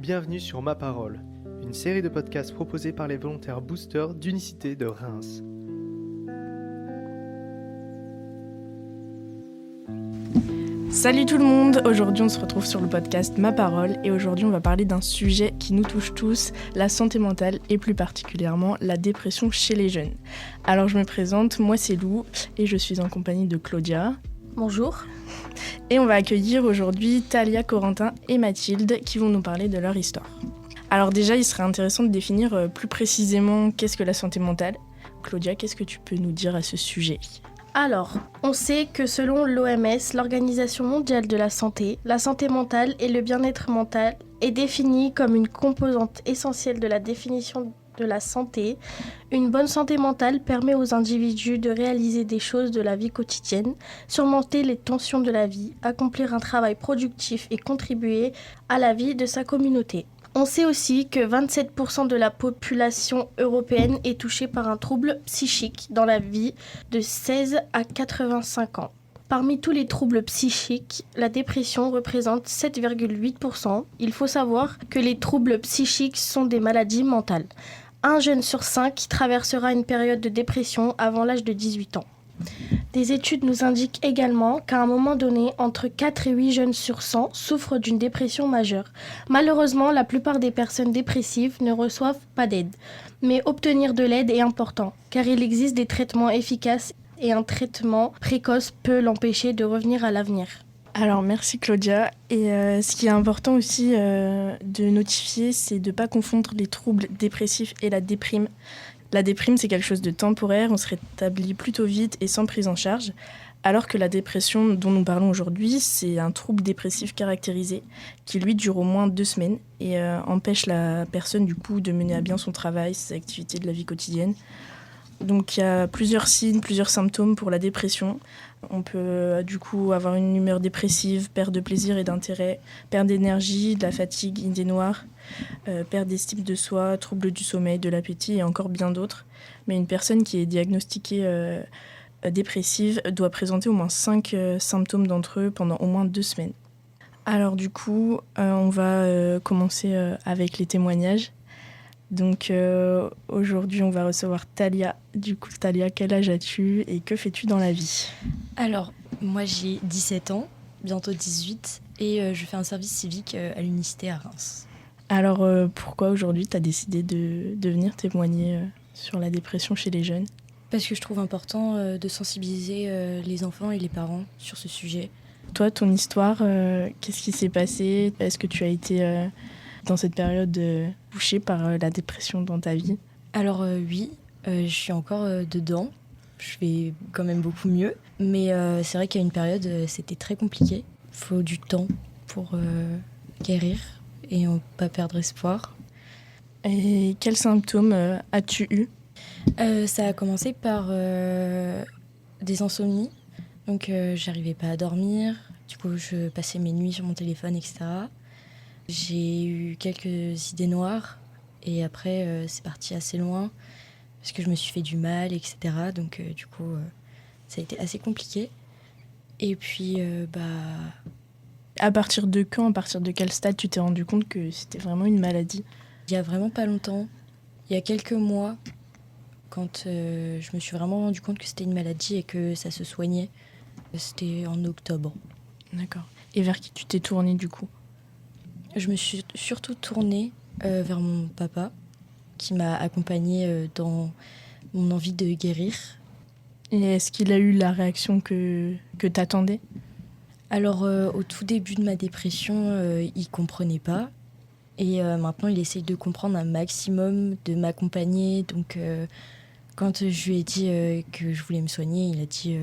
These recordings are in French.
bienvenue sur Ma Parole, une série de podcasts proposés par les volontaires boosters d'Unicité de Reims. Salut tout le monde, aujourd'hui on se retrouve sur le podcast Ma Parole et aujourd'hui on va parler d'un sujet qui nous touche tous, la santé mentale et plus particulièrement la dépression chez les jeunes. Alors je me présente, moi c'est Lou et je suis en compagnie de Claudia. Bonjour. Et on va accueillir aujourd'hui Talia, Corentin et Mathilde qui vont nous parler de leur histoire. Alors déjà il serait intéressant de définir plus précisément qu'est-ce que la santé mentale. Claudia, qu'est-ce que tu peux nous dire à ce sujet ? Alors, on sait que selon l'OMS, l'Organisation mondiale de la santé mentale et le bien-être mental est définie comme une composante essentielle de la définition de la santé. Une bonne santé mentale permet aux individus de réaliser des choses de la vie quotidienne, surmonter les tensions de la vie, accomplir un travail productif et contribuer à la vie de sa communauté. On sait aussi que 27% de la population européenne est touchée par un trouble psychique dans la vie de 16 à 85 ans. Parmi tous les troubles psychiques, la dépression représente 7,8%. Il faut savoir que les troubles psychiques sont des maladies mentales. Un jeune sur 5 traversera une période de dépression avant l'âge de 18 ans. Des études nous indiquent également qu'à un moment donné, entre 4 et 8 jeunes sur 100 souffrent d'une dépression majeure. Malheureusement, la plupart des personnes dépressives ne reçoivent pas d'aide. Mais obtenir de l'aide est important, car il existe des traitements efficaces et un traitement précoce peut l'empêcher de revenir à l'avenir. Alors merci Claudia. Et ce qui est important aussi de notifier, c'est de ne pas confondre les troubles dépressifs et la déprime. La déprime, c'est quelque chose de temporaire, on se rétablit plutôt vite et sans prise en charge, alors que la dépression dont nous parlons aujourd'hui, c'est un trouble dépressif caractérisé qui, lui, dure au moins 2 semaines et empêche la personne, du coup, de mener à bien son travail, ses activités de la vie quotidienne. Donc, il y a plusieurs signes, plusieurs symptômes pour la dépression. On peut, du coup, avoir une humeur dépressive, perte de plaisir et d'intérêt, perte d'énergie, de la fatigue, idées noires, perte d'estime de soi, troubles du sommeil, de l'appétit et encore bien d'autres. Mais une personne qui est diagnostiquée dépressive doit présenter au moins 5 symptômes d'entre eux pendant au moins 2 semaines. Alors du coup, on va commencer avec les témoignages. Donc aujourd'hui, on va recevoir Talia. Du coup, Talia, quel âge as-tu et que fais-tu dans la vie ? Alors, moi j'ai 17 ans, bientôt 18, et je fais un service civique à l'Unicité à Reims. Alors, pourquoi aujourd'hui tu as décidé de venir témoigner sur la dépression chez les jeunes ? Parce que je trouve important de sensibiliser les enfants et les parents sur ce sujet. Toi, ton histoire, qu'est-ce qui s'est passé ? Est-ce que tu as été dans cette période touchée par la dépression dans ta vie ? Alors oui, je suis encore dedans. Je vais quand même beaucoup mieux. Mais c'est vrai qu'à une période, c'était très compliqué. Il faut du temps pour guérir et ne pas perdre espoir. Et quels symptômes as-tu eu ? Ça a commencé par des insomnies. Donc j'arrivais pas à dormir. Du coup, je passais mes nuits sur mon téléphone, etc. J'ai eu quelques idées noires. Et après, c'est parti assez loin. Parce que je me suis fait du mal, etc. Donc du coup, ça a été assez compliqué. Et puis, À partir de quand, à partir de quel stade tu t'es rendu compte que c'était vraiment une maladie ? il y a vraiment pas longtemps, il y a quelques mois, quand je me suis vraiment rendu compte que c'était une maladie et que ça se soignait, c'était en octobre. D'accord. Et vers qui tu t'es tournée du coup ? Je me suis surtout tournée vers mon papa, qui m'a accompagnée dans mon envie de guérir. Et est-ce qu'il a eu la réaction que t'attendais ? Alors, au tout début de ma dépression, il comprenait pas. Et maintenant, il essaye de comprendre un maximum, de m'accompagner. Donc, quand je lui ai dit que je voulais me soigner, il a dit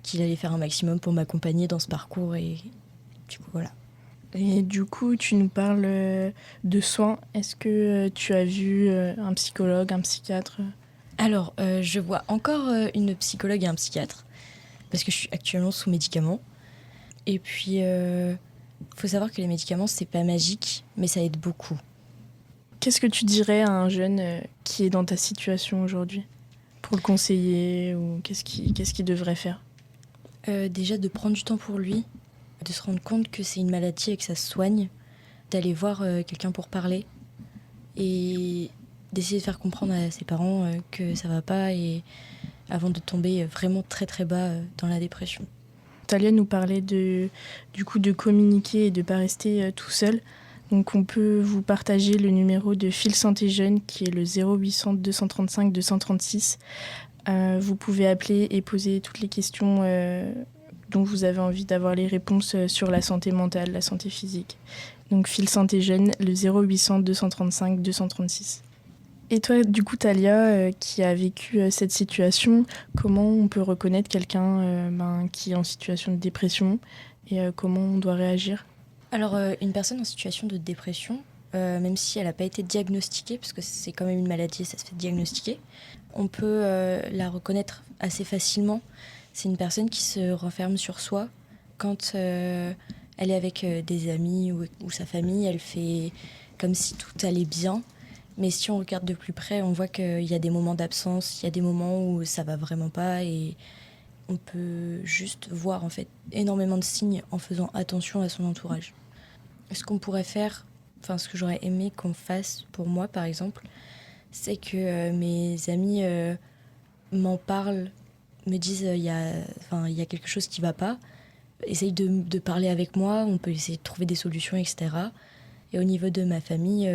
qu'il allait faire un maximum pour m'accompagner dans ce parcours. Et du coup, voilà. Et du coup, tu nous parles de soins. Est-ce que tu as vu un psychologue, un psychiatre ? Alors, je vois encore une psychologue et un psychiatre, parce que je suis actuellement sous médicaments. Et puis, faut savoir que les médicaments, c'est pas magique, mais ça aide beaucoup. Qu'est-ce que tu dirais à un jeune qui est dans ta situation aujourd'hui pour le conseiller ou qu'est-ce qu'il devrait faire ? Déjà, de prendre du temps pour lui, de se rendre compte que c'est une maladie et que ça se soigne, d'aller voir quelqu'un pour parler et d'essayer de faire comprendre à ses parents que ça va pas et avant de tomber vraiment très très bas dans la dépression. Talia nous parlait du coup de communiquer et de ne pas rester tout seul. Donc on peut vous partager le numéro de Fil Santé Jeune qui est le 0800 235 236. Vous pouvez appeler et poser toutes les questions dont vous avez envie d'avoir les réponses sur la santé mentale, la santé physique. Donc Fil Santé Jeune, le 0800 235 236. Et toi, du coup, Talia, qui a vécu cette situation, comment on peut reconnaître quelqu'un qui est en situation de dépression et comment on doit réagir ? Alors, une personne en situation de dépression, même si elle n'a pas été diagnostiquée, parce que c'est quand même une maladie et ça se fait diagnostiquer, on peut la reconnaître assez facilement. C'est une personne qui se renferme sur soi. Quand elle est avec des amis ou sa famille, elle fait comme si tout allait bien. Mais si on regarde de plus près, on voit qu'il y a des moments d'absence, il y a des moments où ça va vraiment pas et on peut juste voir en fait énormément de signes en faisant attention à son entourage. Ce qu'on pourrait faire, enfin ce que j'aurais aimé qu'on fasse pour moi par exemple, c'est que mes amis m'en parlent, me disent il y a quelque chose qui va pas, essayent de parler avec moi, on peut essayer de trouver des solutions, etc. Et au niveau de ma famille,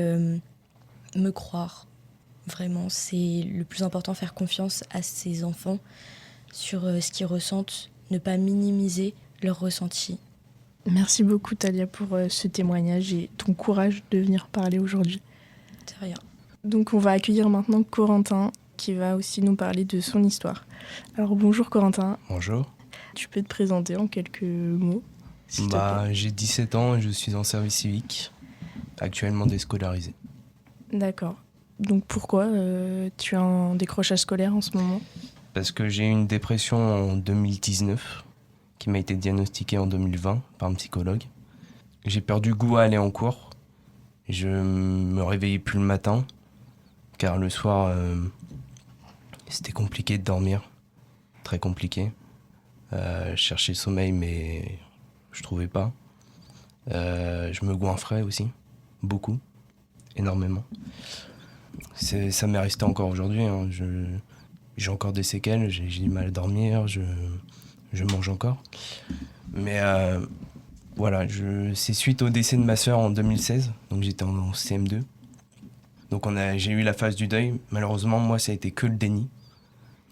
me croire. Vraiment, c'est le plus important, faire confiance à ses enfants sur ce qu'ils ressentent, ne pas minimiser leurs ressentis. Merci beaucoup Talia pour ce témoignage et ton courage de venir parler aujourd'hui. C'est rien. Donc on va accueillir maintenant Corentin qui va aussi nous parler de son histoire. Alors bonjour Corentin. Bonjour. Tu peux te présenter en quelques mots, s'il te plaît. J'ai 17 ans et je suis en service civique, actuellement déscolarisé. D'accord. Donc pourquoi tu as un décrochage scolaire en ce moment ? Parce que j'ai eu une dépression en 2019 qui m'a été diagnostiquée en 2020 par un psychologue. J'ai perdu goût à aller en cours. Je me réveillais plus le matin car le soir c'était compliqué de dormir, très compliqué. Je cherchais le sommeil mais je trouvais pas. Je me goinfrais aussi, beaucoup. Énormément. Ça m'est resté encore aujourd'hui. Hein. J'ai encore des séquelles, j'ai du mal à dormir, je mange encore. Mais voilà, c'est suite au décès de ma sœur en 2016, donc j'étais en CM2. Donc j'ai eu la phase du deuil. Malheureusement, moi, ça a été que le déni.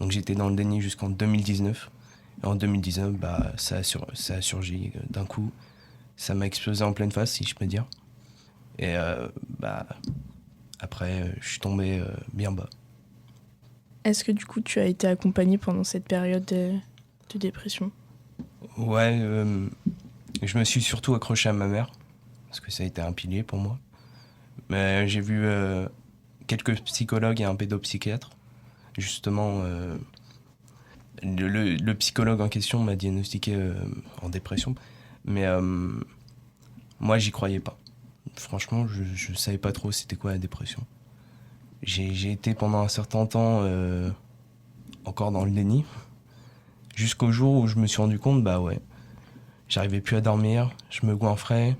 Donc j'étais dans le déni jusqu'en 2019. Et en 2019, ça a surgi d'un coup. Ça m'a explosé en pleine face, si je peux dire. Et après, je suis tombé bien bas. Est-ce que du coup tu as été accompagné pendant cette période de dépression ? Ouais, je me suis surtout accroché à ma mère, parce que ça a été un pilier pour moi. Mais j'ai vu quelques psychologues et un pédopsychiatre. Justement, le psychologue en question m'a diagnostiqué en dépression. Mais moi, j'y croyais pas. Franchement, je savais pas trop c'était quoi la dépression. J'ai été pendant un certain temps encore dans le déni, jusqu'au jour où je me suis rendu compte, j'arrivais plus à dormir, je me goinfrais.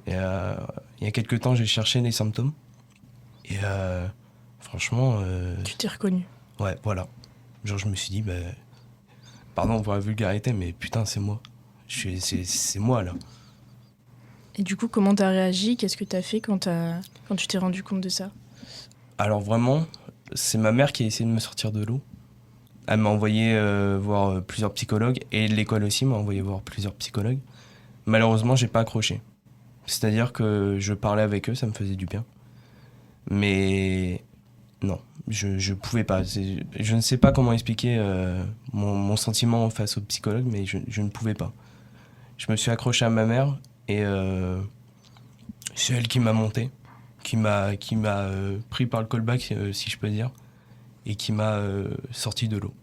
Et, il y a quelques temps, j'ai cherché les symptômes. Et franchement... Tu t'es reconnu ? Ouais, voilà. Genre, je me suis dit, pardon pour la vulgarité, mais putain, c'est moi. C'est moi, là. Et du coup, comment t'as réagi ? Qu'est-ce que t'as fait quand tu t'es rendu compte de ça ? Alors vraiment, c'est ma mère qui a essayé de me sortir de l'eau. Elle m'a envoyé voir plusieurs psychologues et l'école aussi m'a envoyé voir plusieurs psychologues. Malheureusement, j'ai pas accroché. C'est-à-dire que je parlais avec eux, ça me faisait du bien. Mais non, je pouvais pas. Je ne sais pas comment expliquer mon sentiment face aux psychologues, mais je ne pouvais pas. Je me suis accroché à ma mère et c'est elle qui m'a monté, qui m'a pris par le callback, si je peux dire, et qui m'a sorti de l'eau.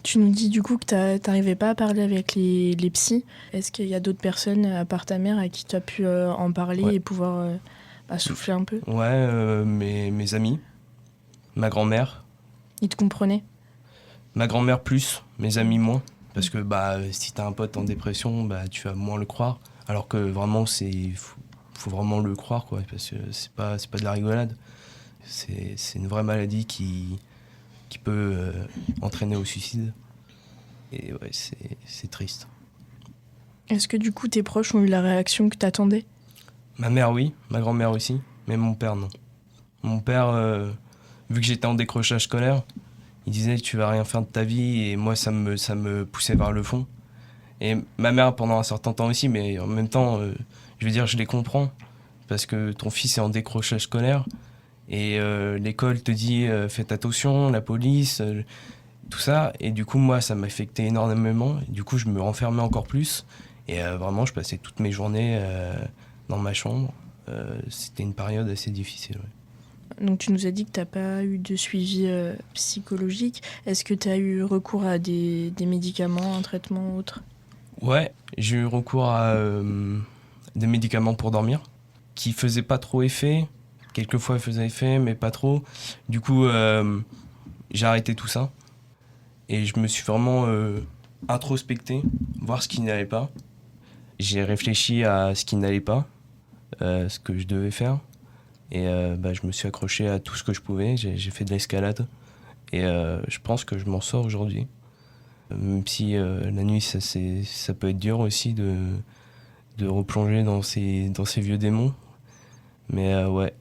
Tu nous dis du coup que t'arrivais pas à parler avec les psys. Est-ce qu'il y a d'autres personnes, à part ta mère, à qui tu as pu en parler et pouvoir souffler un peu ? Ouais, mes amis, ma grand-mère. Ils te comprenaient ? Ma grand-mère plus, mes amis moins. Parce que si t'as un pote en dépression, tu vas moins le croire. Alors que vraiment, faut faut vraiment le croire, quoi, parce que c'est pas de la rigolade. C'est une vraie maladie qui peut entraîner au suicide. Et ouais, c'est triste. Est-ce que du coup tes proches ont eu la réaction que t'attendais? Ma mère, oui. Ma grand-mère aussi. Mais mon père, non. Mon père, vu que j'étais en décrochage scolaire, il disait que tu vas rien faire de ta vie. Et moi, ça me poussait vers le fond. Et ma mère, pendant un certain temps aussi. Mais en même temps, je veux dire, je les comprends. Parce que ton fils est en décrochage scolaire. Et l'école te dit faites attention, la police, tout ça. Et du coup, moi, ça m'affectait énormément. Et du coup, je me renfermais encore plus. Et vraiment, je passais toutes mes journées dans ma chambre. C'était une période assez difficile. Ouais. Donc tu nous as dit que t'as pas eu de suivi psychologique. Est-ce que t'as eu recours à des médicaments, un traitement autre? Ouais, j'ai eu recours à des médicaments pour dormir qui faisaient pas trop effet. Quelquefois, ils faisaient effet, mais pas trop. Du coup, j'ai arrêté tout ça. Et je me suis vraiment introspecté, voir ce qui n'allait pas. J'ai réfléchi à ce qui n'allait pas, ce que je devais faire. Et je me suis accroché à tout ce que je pouvais. J'ai fait de l'escalade. Et je pense que je m'en sors aujourd'hui. Même si la nuit, ça peut être dur aussi de replonger dans ces vieux démons. Mais ouais,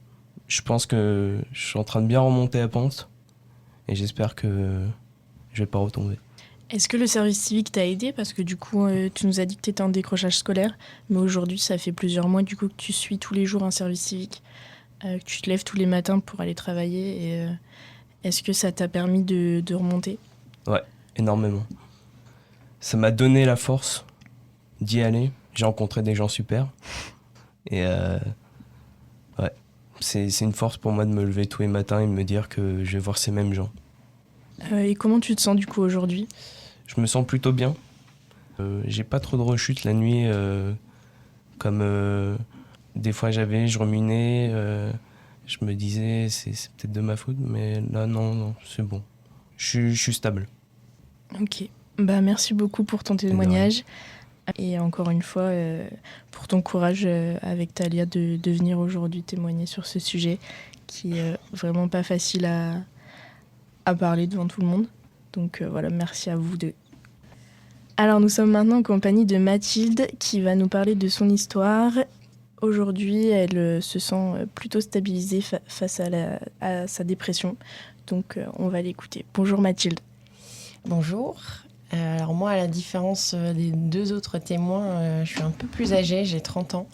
je pense que je suis en train de bien remonter la pente. Et j'espère que je vais pas retomber. Est-ce que le service civique t'a aidé? Parce que du coup, tu nous as dit que tu étais en décrochage scolaire, mais aujourd'hui, ça fait plusieurs mois du coup que tu suis tous les jours un service civique, que tu te lèves tous les matins pour aller travailler. Et, est-ce que ça t'a permis de remonter? Ouais, énormément. Ça m'a donné la force d'y aller. J'ai rencontré des gens super. Et ouais, c'est une force pour moi de me lever tous les matins et de me dire que je vais voir ces mêmes gens. Et comment tu te sens du coup aujourd'hui? Je me sens plutôt bien. J'ai pas trop de rechutes la nuit, comme des fois je ruminais, je me disais c'est peut-être de ma faute, mais là non, c'est bon. Je suis stable. Ok, merci beaucoup pour ton témoignage. Et encore une fois, pour ton courage avec Thalia de venir aujourd'hui témoigner sur ce sujet qui est vraiment pas facile à parler devant tout le monde. Donc voilà, merci à vous deux. Alors nous sommes maintenant en compagnie de Mathilde qui va nous parler de son histoire. Aujourd'hui, elle se sent plutôt stabilisée face à sa dépression. Donc on va l'écouter. Bonjour Mathilde. Bonjour. Alors moi, à la différence des deux autres témoins, je suis un peu plus âgée, j'ai 30 ans.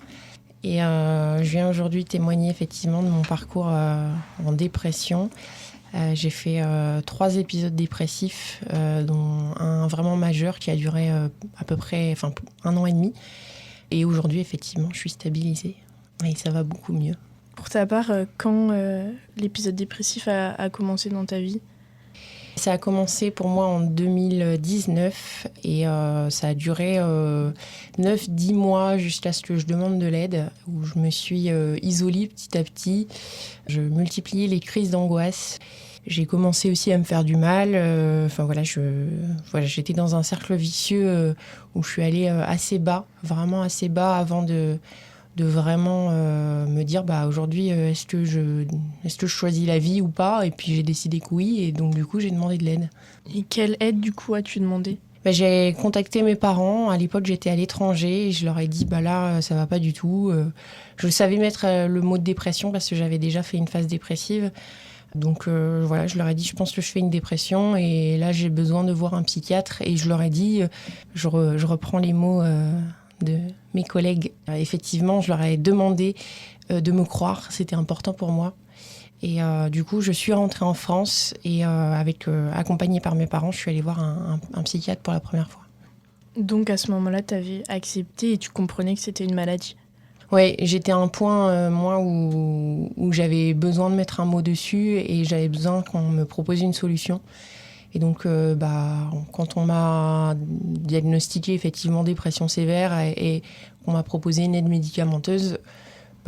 Et je viens aujourd'hui témoigner effectivement de mon parcours en dépression. J'ai fait 3 épisodes dépressifs, dont un vraiment majeur qui a duré à peu près 1 an et demi. Et aujourd'hui, effectivement, je suis stabilisée et ça va beaucoup mieux. Pour ta part, quand l'épisode dépressif a commencé dans ta vie ? Ça a commencé pour moi en 2019 et ça a duré 9-10 mois jusqu'à ce que je demande de l'aide, où je me suis isolée petit à petit. Je multipliais les crises d'angoisse. J'ai commencé aussi à me faire du mal. J'étais dans un cercle vicieux où je suis allée assez bas, vraiment assez bas, avant de vraiment me dire aujourd'hui est-ce que je choisis la vie ou pas, et puis j'ai décidé que oui, et donc du coup j'ai demandé de l'aide. Et quelle aide du coup as-tu demandé ? J'ai contacté mes parents. À l'époque j'étais à l'étranger et je leur ai dit là ça va pas du tout. Je savais mettre le mot de dépression parce que j'avais déjà fait une phase dépressive. Donc je leur ai dit je pense que je fais une dépression et là j'ai besoin de voir un psychiatre, et je leur ai dit je reprends les mots de mes collègues. Effectivement, je leur ai demandé de me croire, c'était important pour moi. Et du coup, je suis rentrée en France et accompagnée par mes parents, je suis allée voir un psychiatre pour la première fois. Donc à ce moment-là, tu avais accepté et tu comprenais que c'était une maladie ? Oui, j'étais à un point, moi, où j'avais besoin de mettre un mot dessus et j'avais besoin qu'on me propose une solution. Et donc, quand on m'a diagnostiqué effectivement dépression sévère et qu'on m'a proposé une aide médicamenteuse,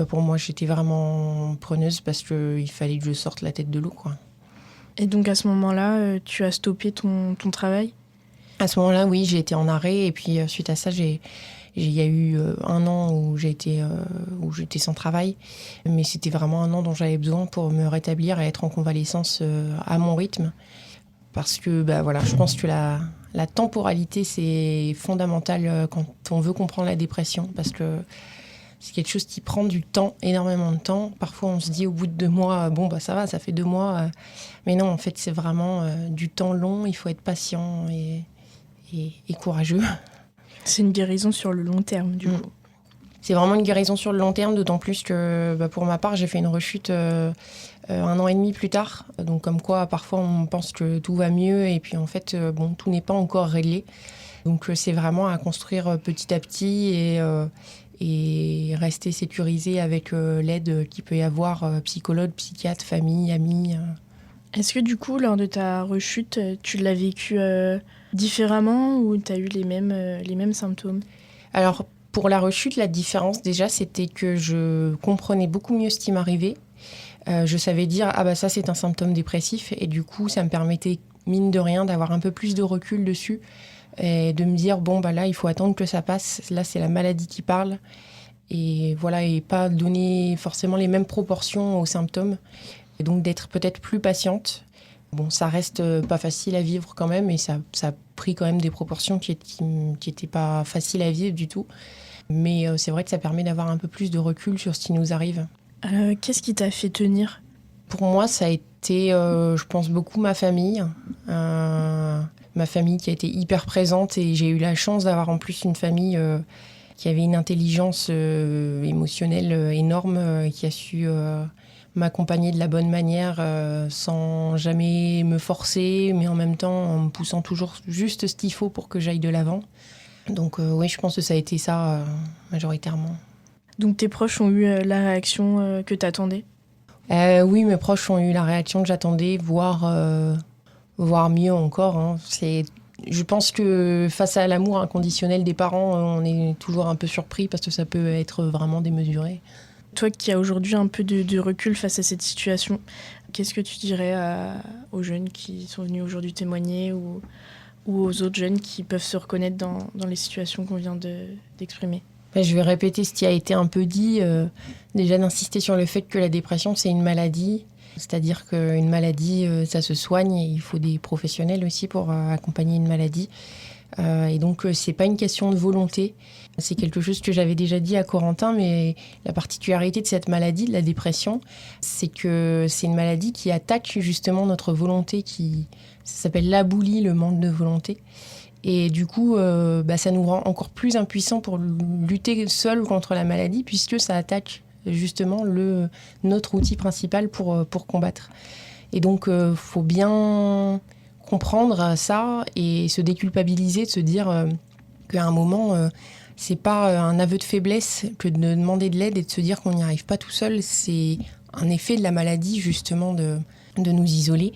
pour moi, j'étais vraiment preneuse parce qu'il fallait que je sorte la tête de l'eau, quoi. Et donc, à ce moment-là, tu as stoppé ton travail ? À ce moment-là, oui, j'ai été en arrêt. Et puis, suite à ça, j'ai Il y a eu 1 an où j'étais sans travail, mais c'était vraiment 1 an dont j'avais besoin pour me rétablir et être en convalescence à mon rythme. Parce que je pense que la temporalité, c'est fondamental quand on veut comprendre la dépression, parce que c'est quelque chose qui prend du temps, énormément de temps. Parfois, on se dit au bout de 2 mois, ça va, ça fait 2 mois. Mais non, en fait, c'est vraiment du temps long. Il faut être patient et courageux. C'est une guérison sur le long terme, du coup. C'est vraiment une guérison sur le long terme, d'autant plus que pour ma part, j'ai fait une rechute 1 an et demi plus tard. Donc comme quoi, parfois, on pense que tout va mieux et puis en fait, tout n'est pas encore réglé. Donc c'est vraiment à construire petit à petit et rester sécurisé avec l'aide qu'il peut y avoir, psychologue, psychiatre, famille, amis. Est-ce que du coup, lors de ta rechute, tu l'as vécu différemment ou tu as eu les mêmes symptômes ? Alors, pour la rechute, la différence déjà, c'était que je comprenais beaucoup mieux ce qui m'arrivait. Je savais dire, ça c'est un symptôme dépressif, et du coup, ça me permettait, mine de rien, d'avoir un peu plus de recul dessus et de me dire, là, il faut attendre que ça passe. Là, c'est la maladie qui parle. Et voilà, et pas donner forcément les mêmes proportions aux symptômes. Et donc d'être peut-être plus patiente. Ça reste pas facile à vivre quand même, et ça a pris quand même des proportions qui étaient pas faciles à vivre du tout. Mais c'est vrai que ça permet d'avoir un peu plus de recul sur ce qui nous arrive. Qu'est-ce qui t'a fait tenir ? Pour moi, ça a été, je pense, beaucoup ma famille. Ma famille qui a été hyper présente, et j'ai eu la chance d'avoir en plus une famille qui avait une intelligence émotionnelle énorme, qui a su m'accompagner de la bonne manière sans jamais me forcer, mais en même temps en me poussant toujours juste ce qu'il faut pour que j'aille de l'avant. Donc oui, je pense que ça a été ça majoritairement. Donc tes proches ont eu la réaction que t'attendais ? Oui, mes proches ont eu la réaction que j'attendais, voire mieux encore. Je pense que face à l'amour inconditionnel des parents, on est toujours un peu surpris parce que ça peut être vraiment démesuré. Toi qui as aujourd'hui un peu de recul face à cette situation, qu'est-ce que tu dirais aux jeunes qui sont venus aujourd'hui témoigner ou aux autres jeunes qui peuvent se reconnaître dans les situations qu'on vient d'exprimer ? Je vais répéter ce qui a été un peu dit, déjà d'insister sur le fait que la dépression, c'est une maladie. C'est-à-dire qu'une maladie, ça se soigne, et il faut des professionnels aussi pour accompagner une maladie. Et donc, c'est pas une question de volonté. C'est quelque chose que j'avais déjà dit à Corentin, mais la particularité de cette maladie, de la dépression, c'est que c'est une maladie qui attaque justement notre volonté, ça s'appelle l'aboulie, le manque de volonté. Et du coup, ça nous rend encore plus impuissants pour lutter seul contre la maladie, puisque ça attaque justement notre outil principal pour combattre. Et donc, faut bien comprendre ça et se déculpabiliser, de se dire qu'à un moment, c'est pas un aveu de faiblesse que de demander de l'aide et de se dire qu'on n'y arrive pas tout seul. C'est un effet de la maladie, justement, de nous isoler.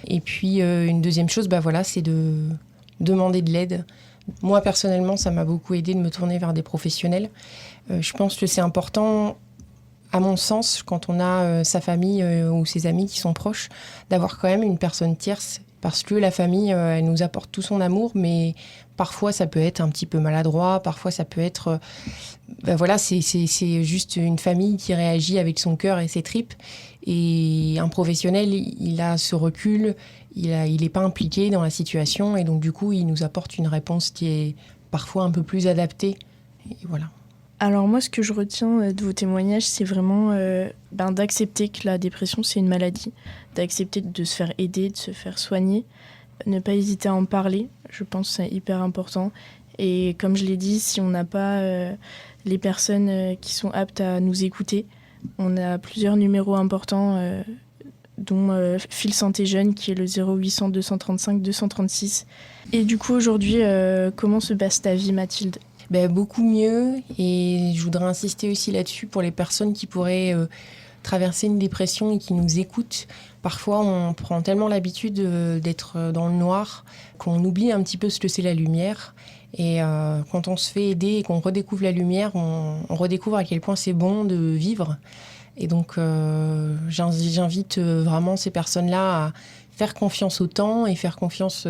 Et puis, une deuxième chose, c'est de demander de l'aide. Moi, personnellement, ça m'a beaucoup aidé de me tourner vers des professionnels. Je pense que c'est important, à mon sens, quand on a sa famille ou ses amis qui sont proches, d'avoir quand même une personne tierce, parce que la famille, elle nous apporte tout son amour, mais parfois ça peut être un petit peu maladroit, parfois ça peut être... c'est juste une famille qui réagit avec son cœur et ses tripes, et un professionnel, il a ce recul, il n'est pas impliqué dans la situation, et donc du coup, il nous apporte une réponse qui est parfois un peu plus adaptée, et voilà. Alors moi, ce que je retiens de vos témoignages, c'est vraiment d'accepter que la dépression, c'est une maladie, d'accepter de se faire aider, de se faire soigner, ne pas hésiter à en parler, je pense que c'est hyper important. Et comme je l'ai dit, si on n'a pas les personnes qui sont aptes à nous écouter, on a plusieurs numéros importants, dont Fil Santé Jeune, qui est le 0800 235 236. Et du coup, aujourd'hui, comment se passe ta vie, Mathilde ? Beaucoup mieux, et je voudrais insister aussi là-dessus pour les personnes qui pourraient traverser une dépression et qui nous écoutent. Parfois, on prend tellement l'habitude d'être dans le noir qu'on oublie un petit peu ce que c'est la lumière. Et quand on se fait aider et qu'on redécouvre la lumière, on redécouvre à quel point c'est bon de vivre. Et donc, j'invite vraiment ces personnes-là à faire confiance au temps et faire confiance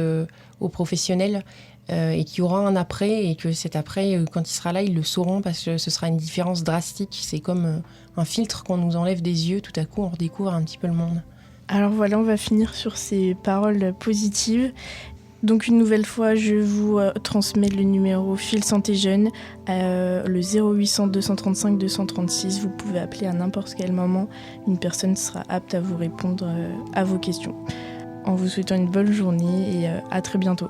aux professionnels et qu'il y aura un après et que cet après, quand il sera là, ils le sauront parce que ce sera une différence drastique. C'est comme un filtre qu'on nous enlève des yeux. Tout à coup, on redécouvre un petit peu le monde. Alors voilà, on va finir sur ces paroles positives. Donc une nouvelle fois, je vous transmets le numéro Fil Santé Jeune, le 0800 235 236. Vous pouvez appeler à n'importe quel moment. Une personne sera apte à vous répondre à vos questions. En vous souhaitant une bonne journée et à très bientôt.